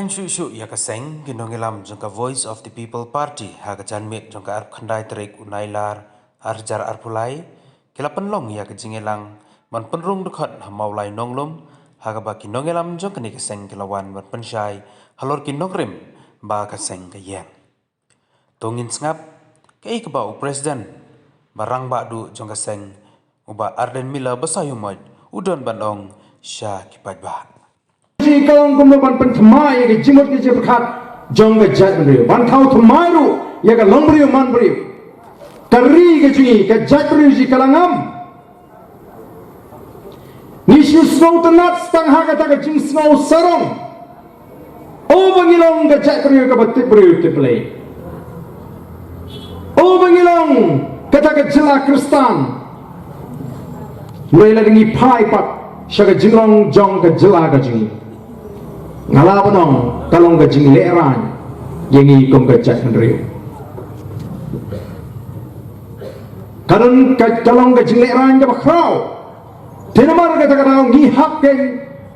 Shu ya kaseng ginongilam jongka Voice of the People Party ha kajanmit jongka arp khandai terik unailar arjar arpulai kila penlong ya kejingelang man penrung dekat hamaulai nonglum ha ka baki nongilam jongka ni kaseng kilawan man pensyai halor kinongrim ba kaseng kayeng tongin sngap kei ka bau presiden barang badu jongka seng uba Arden Mila basayumaj udon bandong sya kipat ba Kalau kumpulan pentemai yang jimut kecil berkat jangka jat beriu, bantau temai ru yang long beriu man beriu, kari kecil ke jat beriu si kalangam, nisu snow tenat stang haga tak kecil snow sarong, bangilong ke jat beriu ke batik beriu teplay, bangilong kata kecila Kristan, mulai lagi pai pat, syaga jinglong jong ke jela kecil. Ngalabanong kalong gajing leran yengi kong gajak nriu kalong gajing leran ga bakrau tenamar ga takarau ngi hakken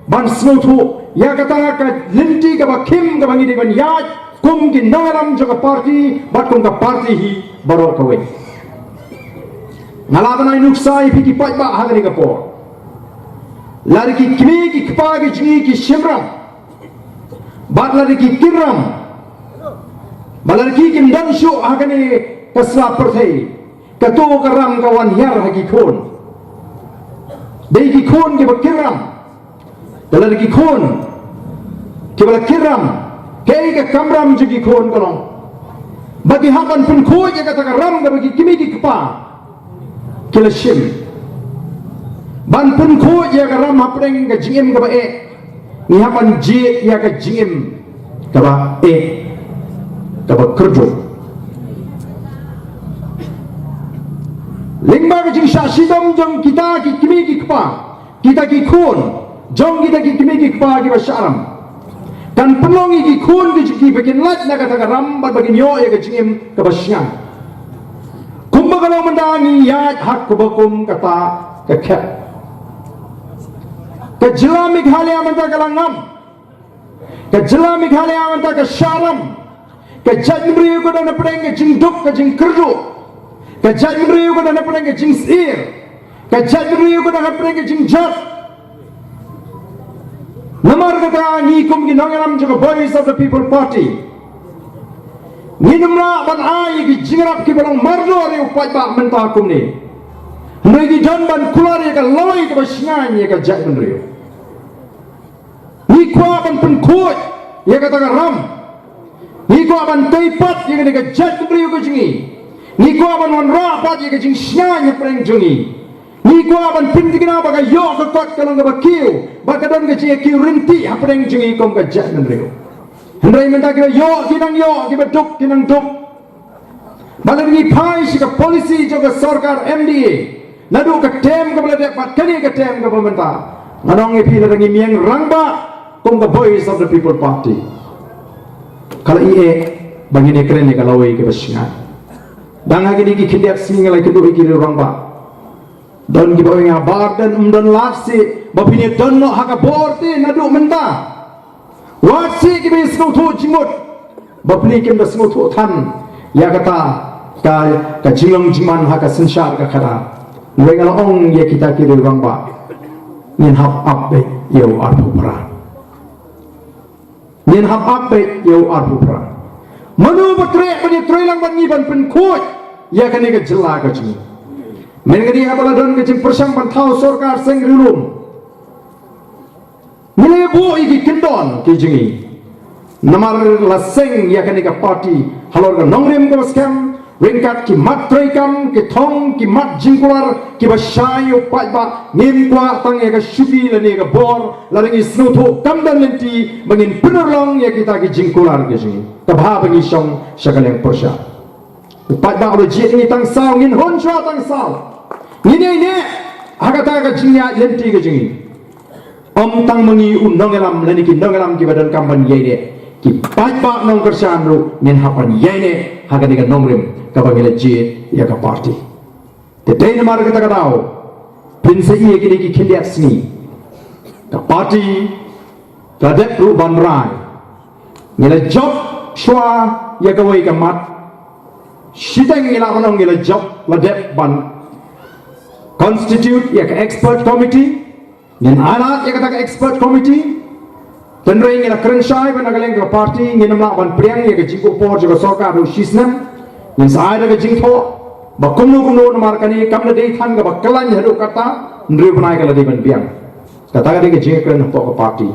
ban smutu ya kata ka linti ga bakim ga bangi ban yaj kum gi nangaram jo ga party bat kum ga party hi baro kawe ngalabanai nuksai piki pai ba hagani ga por lari ki kimi ki kpagi jingi ki shimram bat lari ki kiram balar ki kim dan syu hakani kasla perthai katu karam kawan hiar haki khon dei ki khon ki bakiram balar ki khon ki bakiram kei ka kamram ju ki khon kolong bagi hakan pun khoj ka takaram ga bagi kimi ki kpa kila shim ban pun khoj ya karam hapreng ga jingem ga bae ni hapan ji ya ka jingim kaba kaba kerjo lingba ka jing shasidam jong kita ki kimi ki kpa kita ki khun jong kita ki kimi ki kpa ki basharam kan penongi ki khun ki bakin lat na kata ram bagi nyo ya ka jingim ka basyang kumba kalau mendangi ya hak kubakum kata ka khat Kejela Meghalaya manta kalangam, kejela Meghalaya manta kesharam, kejat meriu ko dan apeng kejing duk kejing kerju, kejat meriu ko dan apeng kejing sir, kejat meriu ko dan apeng kejing jat. Namar kata ni kum ginangaram juga Voice of the People Party. Ni namra ban ai ki jingrap ki balang mardo re upai ba menta kum ni. Mereka dan ban kular ya ka lawai ka basngan ya ka jat meriu. Ni kuah ban pengkut, ya kata ram. Ni kuah ban teipat, ya kata jat beriu kejingi. Ni kuah ban wan rapat, ya kejing syang ya pereng jungi. Ni kuah ban pintigna baga yo kekot kalau ngaba kiu, baga don kejing kiu rinti ya pereng jungi kom ke jat beriu. Hendai minta kira yo kita duk kinang duk. Baga ni pai si ke polisi juga sarkar MDA. Nadu ke tem ke bela dapat kali ke tem ke pemerintah. Nganong ipi ladangi miang rangba. Kong the Voice of the People Party. Kalau ie bangine keren ni kalau ie kebasngan. Dan lagi ni kita singa lagi kedua kiri orang ba. Don kita ingat barden don lasi, bapini don no haka borte nadu menta. Wasi kita sekutu jimut, bapini kita sekutu tan. Ya kata ka jilong jiman haka sensyar ka kata. Lengal ong ya kita kiri orang ba. Nin hap abe yau arpu perang. Nin hap ape yau arpu pra manu batre bani troilang bani ban penkut ya kani ke jela ka jing men ngadi habala don ke jing persang ban thau sarkar seng rilum mile bu iki kindon ke jingi namar la seng ya kani ka party halor ka nongrim ka scam ringkat ki mat troikam ki thong ki mat jingkular ki bashayo pa ngim kwa tang ya ka shubi la ne ka bor la ngi snutho kamdan lenti bangin penolong ya kita ki jingkular ke jingi tabha bangi song sakaleng persya pa ba ro ji ni tang sao ngin hon chwa tang sao ni ne agata ka jingya lenti ke jingi om tang mangi unong elam lani ki nongelam ki badan kamban yede ki pa nong kersan ru nin hapan yene hagani ka nongrim kabangile jit ya ka party te dei namar kata katao pinse ie ki kindiat sni ka party kadet ru ban rai ngila job shwa ya kawai kamat shiteng ngila manong ngila job ladep ban constitute ya ka expert committee ngin alat ya ka expert committee tenrei ngila krenshai ban agaleng ka party ngin namla ban priang ya ka jingko por jo sarkar ru shisnam ngin sai da ka jingtho ba kumnu namar kani kamna dei than ga ba kalan haru kata ndri banai ka ladi ban biang kata ga dei ka jingkren po ka party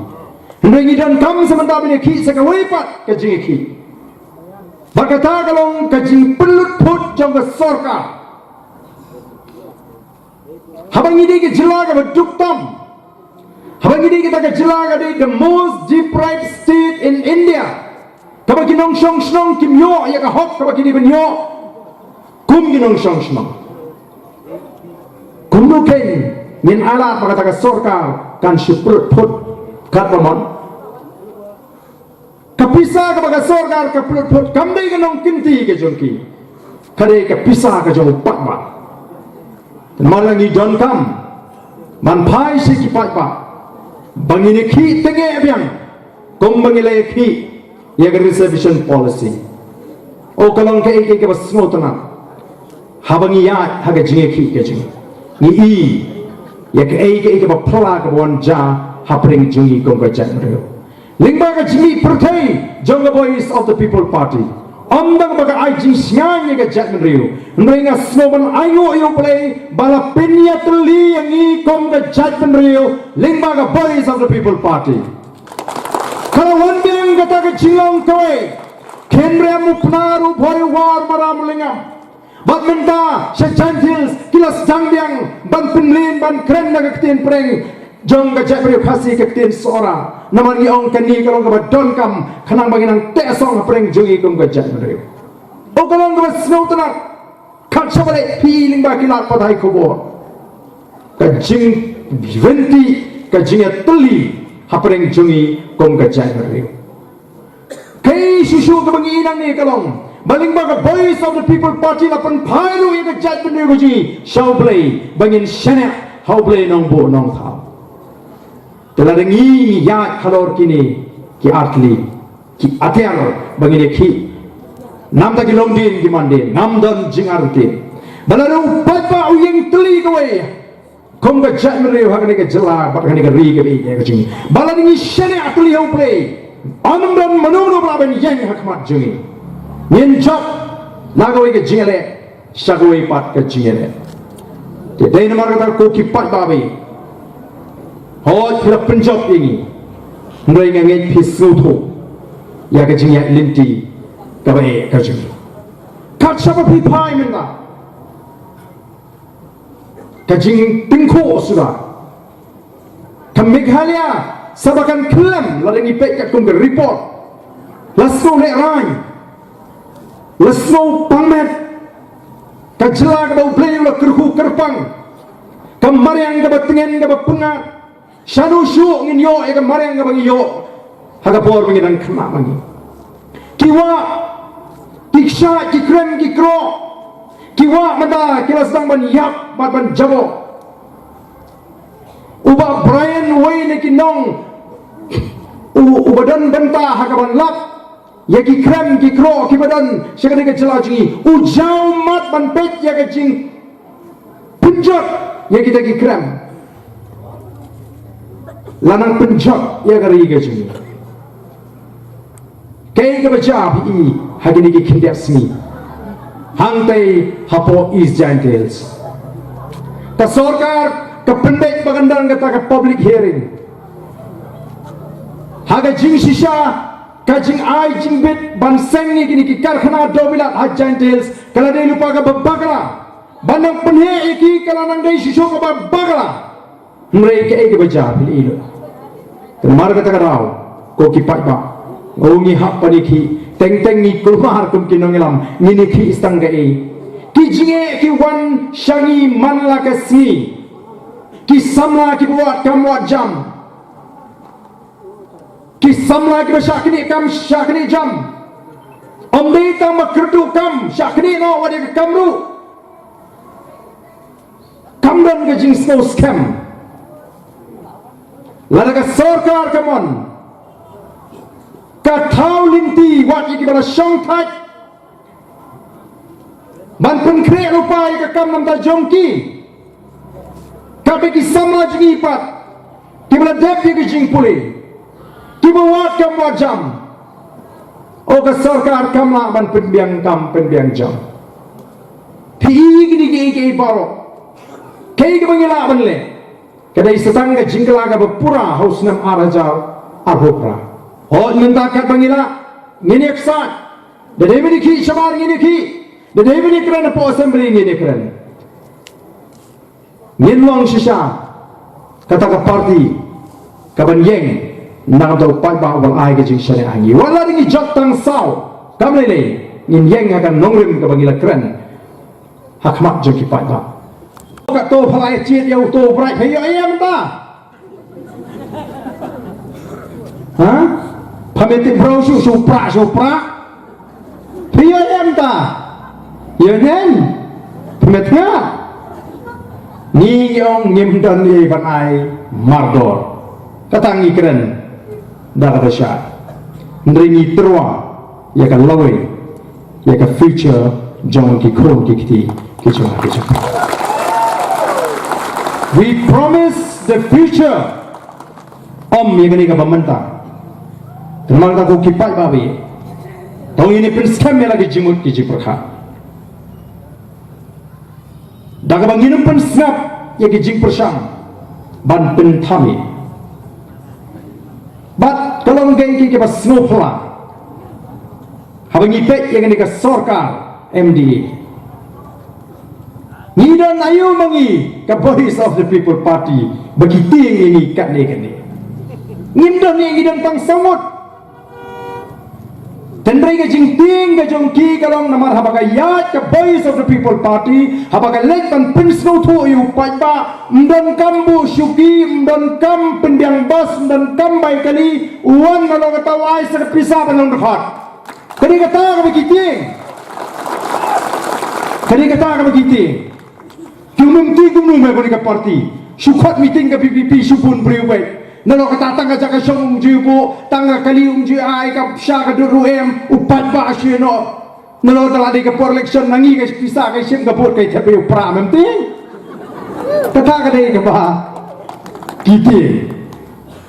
ndri ngidan kam samanta bini khi sa ka weipat ka jingki Berkata kalau kajing pelut put jong ke sorka. Habang ini ke jelaga berduktam. Habang ini kita ke jelaga di the most deprived state in India. Kaba kinong shong shong kim yo ya ka hok kaba kini ben yo. Kum kinong shong shong. Kum nuken min alat berkata ke sorka kan si pelut put kat pamon. Kapisa kepada sorgar ke pelut kamdai ke nong kinti ke jongki kade ke pisah ke jong pakma malangi don kam man pai si ki pakma bangini ki tenge biang kom bangile ki ya ke reservation policy o kalong ke ke basmotana habangi ya ha ke jinge ki ke jing ni i ya ke ba phala ke bon ja ha pring jingi kom ka chan reo Lingbaga jimi pertai jonga voice of the people party. Omdang baga ai jing siang ga jatman riu. Nringa snowman ayo play bala pinya teli yang i kom ga jatman riu. Lingbaga voice of the people party. Kalau wandeng kata ga jingong kowe. Kenre mupnaru boy war maram lingam. Badmenta sejantils kilas jangbiang ban pinlin ban kren ga ketin preng. Jong ga jatman riu kasih ketin seorang. Naman iong kani kalau ke don kam kanang banginang tesong apreng jungi kum gajat mereu. O kalau ke snow tenak kat sabale feeling ba kilat padai kubo. Kajing venti kajing teli apreng jungi kum gajat mereu. Kei susu ke banginang ni kalong baling ba voice of the people party lapan pailu yang gajat mereu ji show play bangin shanek how play nong bo nong thau. Telah dengi ya kalor kini ki atli ki atiar bangine ki nam ta ki longdin ki mandin nam don jingarti balaru papa uyeng teli kowe kom ga jat mere hagane ke jela bakane ke ri ke bi ke jingi balaringi shene atli ho play anum don manuno blaben yang hakmat jingi nyen chop lagowe ke jingale shagowe pat ke jingale te dei namar ka ko ki pat babe Hoi kira penjab ini, mulai nganget pisutu, ya kejengnya linti, kabai kejeng. Kat siapa pipai minta, kejeng tingko sudah. Kamikhalia sabakan kelam lalu ngipek kat kumber report, lasno lerai, lasno pamet, kajelah kabau beli ulah kerhu kerpang, kamariang kabau tengen kabau pengat. Shanu shu ngin yo ega marang ga bangi yo haga por bangi dan khma bangi kiwa tiksha kikrem kikro kiwa mada kilas dang ban yap ban jabo uba Brian Wayne kinong ubadan benta haga ban lap ya kikrem kikro kibadan shagade ga jelaji ujau mat ban pet ya ga jing punjat ya kita kikrem lanang penjak ya kari ke sini kei ke baca bi hagini ki kindak sini hangtai hapo is gentles ta sarkar ke pendek bagandang kata ke public hearing haga jing shisha ka jing ai jing bit ban sengi kini ki karkhana dobilat ha gentles kala dei lupa ka babakla banang penhe iki kala nang dei shisho ka babakla mereka eke baca pilih ilo. Kemar kata kerau, ko kipat ba, ngongi hak paniki, teng ni keluar kum kinongilam, ngini ki istang gai. Ki jinge ki wan shangi manla kasni, ki samla ki buat kamwat jam, ki samla ki shakni kam shakni jam, omdei tam kertu kam shakni no wadi kamru, kamdan ke jing snow scam. Lalu ke sarkar kemon ka thau linti wat iki bala song thai ban pun kre rupai ka kam nam ta jongki ka be ki samaj ni pat ki bala dep ki jing puli ki wat kam wat jam o ka sarkar kam la ban penbiang jam thi gini ke baro kai ke bangila ban le kadai setang ka jingkala ka pura haus nam arajal arhopra ho minta kat bangila ngini eksat de devini ki shamar ngini ki de devini kran po assembly ngini kran nginwang shisha kata ka party ka ban yeng nang do pai ba wal ai ka jing shari angi wala ringi jot tang sao kam le ngin yeng akan nongrim ka bangila kran hakmat jo ki pai ba ka to phalai chiet yau to brai phayo em ta ha phameti bro su pra phayo em ta yenen phametnya ni yong ngim dan ni ban ai mardor katangi keren da kata sya ndringi terwa ya kan lawe ya ka future jong ki khon ki kiti ki chuma we promise the future om yang ni ka pementa teman ka ko kipai babi tong ini pun scam lagi jimut ki jiprkha daga banginum pun snap ya ki jing persang ban pen thami bat kalong geng ki ba snowfla habangi pet yang ni ka sarkar MDA ni dan ayu mangi ka voice of the people party bagi ting ini kat ni ngindon ni dan tang samut tendrai ka jing ting ka jong ki kalong namar habaga yat ka voice of the people party habaga lek tan pinsno thu yu pai ba mdon kambu syuki mdon kam pendiang bas mdon kam bai kali uan nalong tawai ser pisah banong dekat kali kata ka bagi ting kali kata ka bagi ting kumum mai bagi ka party syukat meeting ka PPP syupun priwet nalo kata tangga jaka syong jibu tangga kali ji ai ka sya ka duru em upat ba syeno nalo tala di ka por election nangi ka pisa ka sim ka bot kai thape pra memti kata ka dei ka ba kiti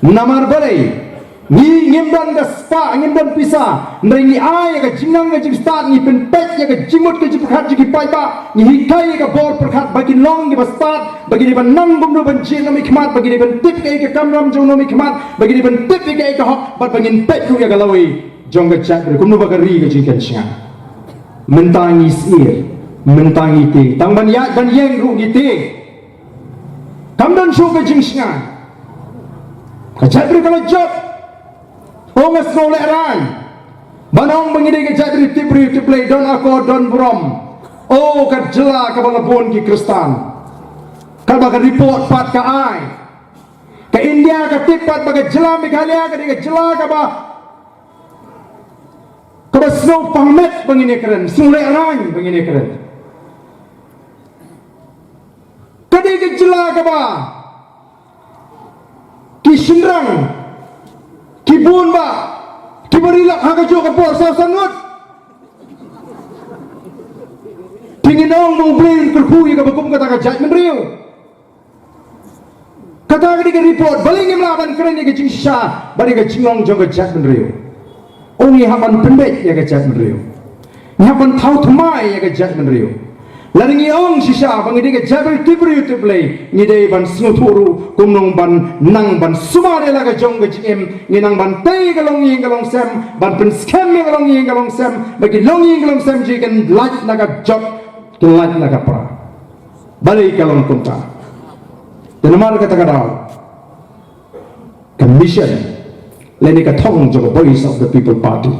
namar bare ni ngimdan ka spa ngimdan pisa nringi ai ka jingang ka jing start ni pen pet ya ka jimut ka jipkhat ji pai ba ni hikai ka bor perkhat bagi long ni ba start bagi ni ban nang bum no ban chin no mikmat bagi ni ban tip ka kamram jong no mikmat bagi ni ban tip ka hok bat bangin pet ku ya ka lawi jong ka chat kum no ba ka ri ka jing kan sia mentangi sir mentangi ti tang ban ya ban yeng ru ni ti kamdan shu ka jing sia ka chat ri ka job Ongas no leran banong mengide ke jadri tipri tiplay don ako don brom oh kat jela ka balapon ki kristan kal baga report pat ka ai ka India ka tipat baga jela Meghalaya ka jela ka ba snow pangmet bangine keren snow leran bangine keren kadi ka jela ka ba ki shinrang kibun ba kibarilak hanga jo ka por sa sangot tinginong mong blame kerkuy ka bakum kata ka judgment riu kata ka di ka report baling im laban keren ni ka jing sha bari ka jingong jong ka judgment riu ongi haman pendek ya ka judgment riu nyapan thau thumai ya ka judgment riu laringi ong shisha bangide ka jabel tibri tiblay ngide ban snuturu kumnong ban nang ban sumare laga jong ka jim nginang ban tay galong sem ban pen scam galong sem bagi long galong sem jigen light laga job light laga pra balik galong kunta tenamar kata kadal commission leni ka thong jong voice of the people party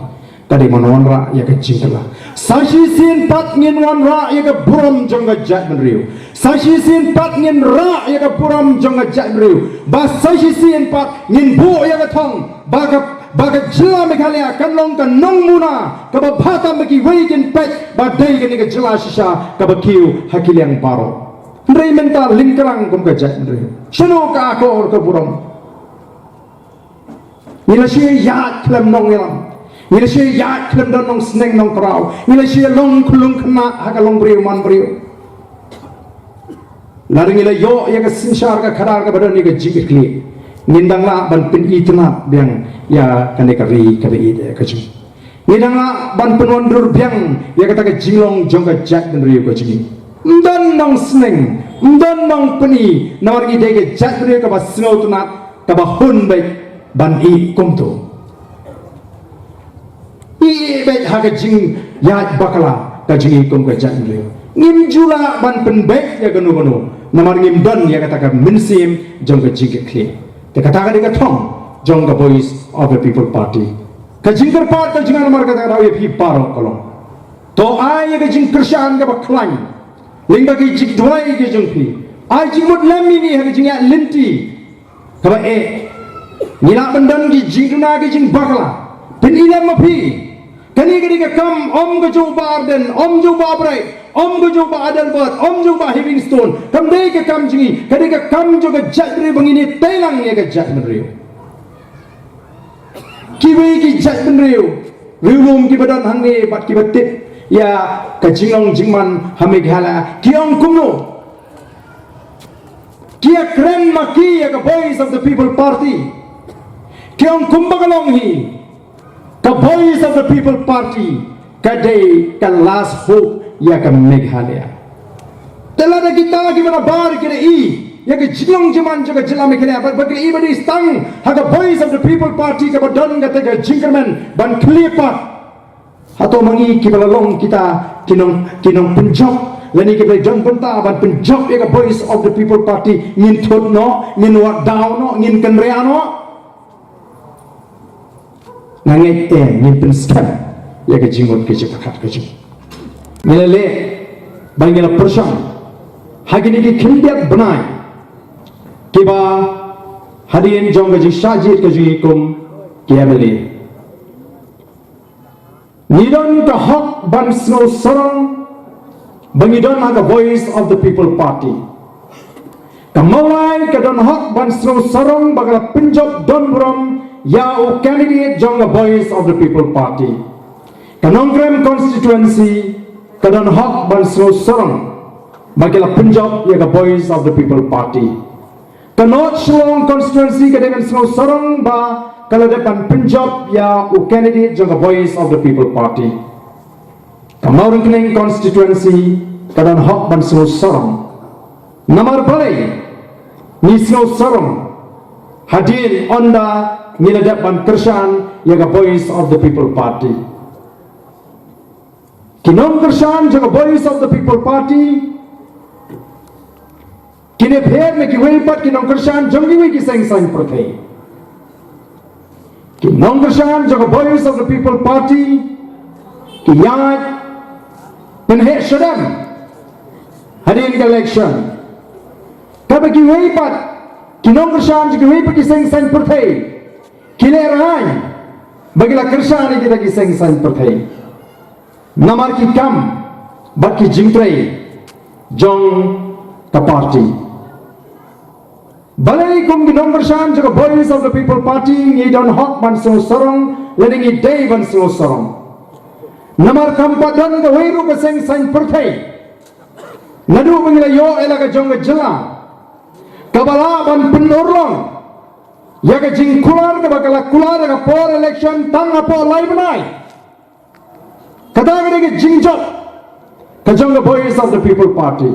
kadi manwan ra ya ka jingkala sashi sin pat ngin wan ra ya ka buram jong ka jat menriu sashi sin pat ngin ra ya ka buram jong ka jat menriu ba sashi sin pat ngin bu ya ka thong baga jila Meghalaya kanlong ka nong muna ka ba phata maki waikin pet ba dai ka ni ka jila shisha ka ba kiu hakiliang baro ndrei mental lingkarang kum ka jat menriu shano ka ko or ka buram Nila siya yat klem nong ilam. Nila siya yat klem don nong sneng nong krau. Nila siya long kulung kena haka long beriu man beriu. Lalu nila yo ya ka sinsyar ka kadar ka badan ni ka jikit kli. Ngindang la ban pin itna biang ya kane ka ri ka ide ka jing. Ngindang la ban penondur biang ya kata ka jinglong jong ka jat ben riu ka jing. Ndan nong sneng, ndan nong peni, nawar ngi dege jat riu ka ba snow tunat ka ba hun baik ban i kumtu. I baik ha ka jing ya bakala ka jing i kum ka jat riu. Ngim jula ban pen baik ya ganu namar ngim dan ya kata ka minsim jong ka jing kli. Te kata ka de ka thong jong ka voice of the people party. Ka jing ka part ka jingan mar kata ka pi paro kolong. To ai ya ka jing krisyan ka ba klang. Lingba ki jik dwai ki jong pi. Ai jing mut lam ni ha ki jing ya linti. Ka ba nila bandan ki jing na ki jing bakla. Pin ilam ma pi. Kani ka kam om ka jo barden, om jo babrai. Om go ba Adelbert, om jo ba Livingstone, kam dei ke kam jingi, kadi ke kam jo ke jatri bangini telang ye ke jat menriu. Kiwi ki jat menriu, riulum ki badan hangne bat ki batip, ya ke jinglong jingman hame ghala, kiong kumno. Kia kren maki ya ke voice of the people party. Kiong kumbagalong hi, ke voice of the people party, kadai ke last hope ya ka Meghalaya. Telah ada kita gimana bar kira ya ke jinglong jaman juga jelam Meghalaya. Bagi badi stang haga voice of the people party ka badan kata ka jingkerman ban klipat. Hato mangi kibalalong kita kinong penjok lani kita jon penta ban penjok ya ka voice of the people party ngin thot no ngin wat down no ngin kenrea no. Nangai ngin pen scam ya ka jingot ke cepakat ke jing. Nilai bangila persang hagini ki khildiat banai kiba hadirin jong gaji sajid gaji kum kiameli nidon ka hak ban snow sarang bangidon haga voice of the people party kamawai ka don hak ban snow sarang bagala pinjab don ram ya o candidate jong voice of the people party kanongkrem constituency kadang hak ban snow sarang bagilah Punjab ya ka voice of the people party kanot Shillong constituency kadang snow sarang ba kalau depan Punjab ya u candidate jang voice of the people party Kamauring Kening constituency kadang hak ban snow sarang namar balai ni snow sarang hadir onda ngila depan Kershan ya ka voice of the people party Kinong Kershan jaga voice of the people party kine pher me ki welpat kinong Kershan jangi we ki seng sang prathai kinong Kershan jaga voice of the people party ki yaj penhe shadam hadir election kabe ki welpat kinong Kershan jaga welpat ki seng sang prathai kile rai bagila Kershan kita ki seng sang prathai namar ki kam bat ki jingtrai jong ka party balai kum ki nomor shan jaga voice of the people party ni don hak ban so sarong lening i day ban so sarong namar kam padan ka weiru ka seng sang perthai nadu mengila yo ela ka jong ka jela kabala ban penorong ya ka jingkular ka bakala kular ka por election tang apo lai banai Kadang-kadang ke jingjok kajang the voice of the people party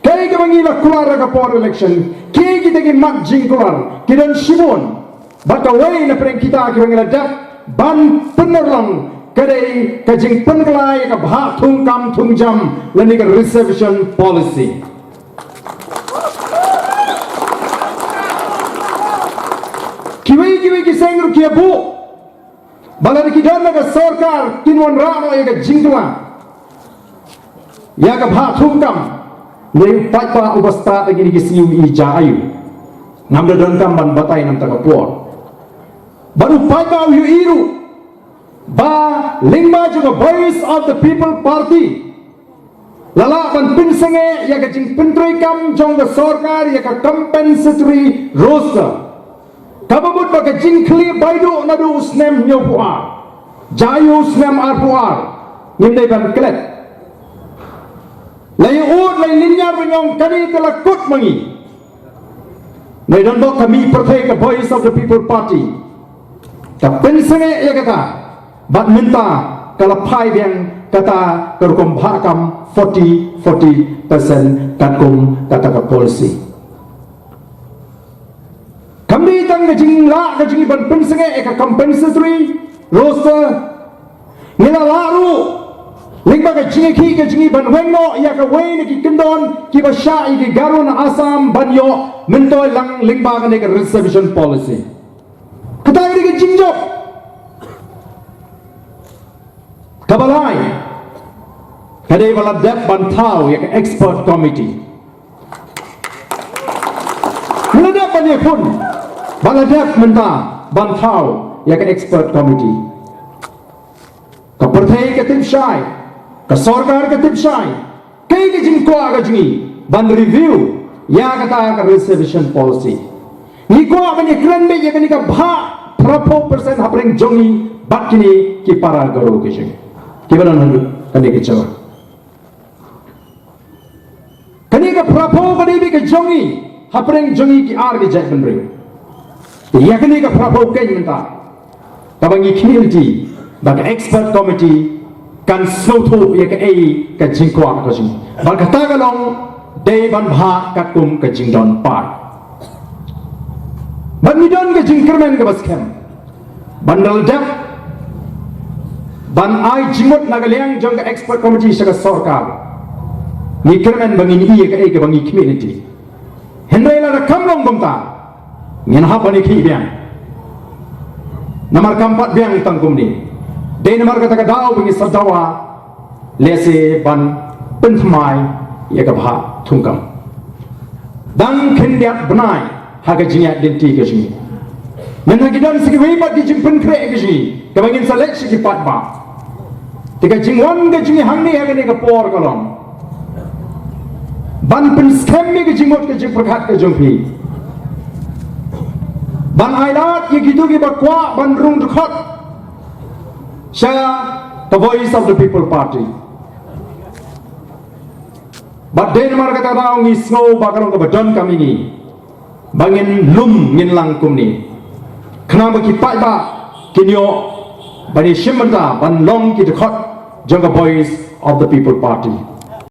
kaya ka mangila kular ka por election kaya kita ke mak jingkular kidan shibon baka way na preng kita ke mangila dak ban penerlang kadai kajing penglai ka bha thung kam thung jam lani ka reservation policy kiwi ki sengru kia bu Balad kidan naga sarkar kinwan rano ya ka jingla ya ka bha thumkam nei patpa ubasta lagi ni siu i jayu namda don kam ban batai nam taka por baru patpa yu iru ba lingma juga voice of the people party lala ban pinsenge ya ka jing pintroi kam jong the sarkar ya ka compensatory roster kababut baka jing clear baidu nadu snem nyopuar jayu snem arpuar ngimdai ban kelet lai ut lai linyar menyong kani telah kut mangi lai dondok kami pertai ke Voice of the People Party kapin senge ya kata bat minta kalau pai biang kata kerukum bhakam 40% katkum kata ke polisi kami tang ngajing la ngajing ban pensenge eka compensatory roster ngila laru lingba ngajing ban wengo ya ka wen ki kendon ki ba sha ki garun asam banyo mentoy lang lingba ka nek reservation policy kata ki jingjop kabalai kadai bala dep bantau ya expert committee meledak banyak pun Bangladesh minta bantau ya ke expert committee ke partai ke tim syai ke sarkar ke tim syai ke jingkwa ke jingi ban review ya kata ke reservation policy ni kwa bani kran be ya ni ka bha prapo persen hapring jongi bat kini ki para garo ke jingi ki balan handu kani ke chawa kani ka prapo kani be ke jongi hapring jongi ki ar ke jai ban ya kini ka prapo ken minta kabangi community bag expert committee kan sloto ya ka ka jingkwa ka jing bal kata galong day ban bha kakum ka jingdon par ban midon ka jingkermen ka baskem bandal dep ban ai jimot nagaliang jong ka expert committee sa ka sarkar ni kermen bangi iya ka bangi community hendai la kamlong bangta ngin hapa ni ki biang namar kampat biang tangkum ni de namar kata ka daw bingi sadawa lese ban penthmai ya ka bha thungkam dang khendiat banai haga jingat denti ke jingi nana gidan sigi weibat di jimpen kre ke jingi ka bangin salek sigi pat ba tika jingwan ke jingi hangni haga ni ka por kalong ban pen scam ke jimot ke jing perkhat ke jongpi ban ailat ye gitu ki bakwa ban rung dekhot saya the Voice of the People Party but den mar kata raung ni snow bakarong ka badon kami ni bangin lum ngin langkum ni kenapa ki pai ba kinyo bani shimanta ban long ki dekhot jong the Voice of the People Party